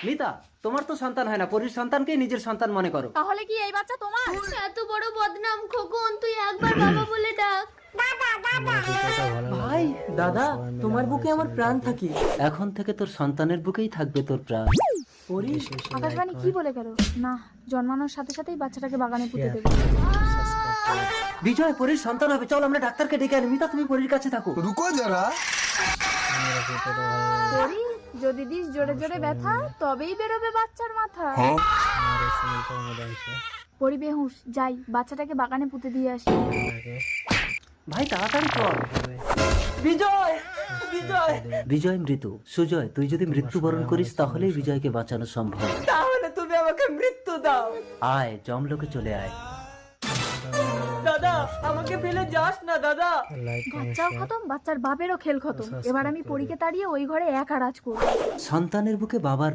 মিতা, তোমার তো সন্তান হয় না, পরীর সন্তানকেই নিজের সন্তান মনে করো। তাহলে কি এই বাচ্চা তোমার? এত বড় বদনাম খোকন, তুই একবার বাবা বলে ডাক। ভাই, দাদা, তোমার বুকে আমার প্রাণ থাকে। এখন থেকে তোর সন্তানের বুকেই থাকবে তোর প্রাণ। পরি, আকাশবাণী কি বলে গেল? না, জন্মানোর সাথে সাথেই বাচ্চাটাকে বাগানে পুঁতে দেবে। বিজয় পরীর সন্তান হবে, চল আমরা ডাক্তারকে ডেকে আনি। মিতা, তুমি পরীর কাছে থাকো। रुको जरा। পরি, যদি দিস জোরে জোরে ব্যথা, তবেই বেরোবে বাচ্চার মাথা। পরি বেহুশ, যাই বাচ্চাটাকে বাগানে পুঁতে দিয়ে আসি। ভাই তাড়াতাড়ি চল। বিজয়, বিজয়, বিজয় মৃত। সুজয়, তুই যদি মৃত্যুবরণ করিস তাহলেই বিজয়কে বাঁচানো সম্ভব। তাহলে তুমি আমাকে মৃত্যু দাও। আয়, জমলোকে চলে আয়। দাদা, আমাকে ফেলে যাস না দাদা। বাচ্চাও খতম, বাচ্চার বাপেরও খেল খতম। এবার আমি পরীকে তাড়িয়ে ওই ঘরে একা রাজ করবো। সন্তানের বুকে বাবার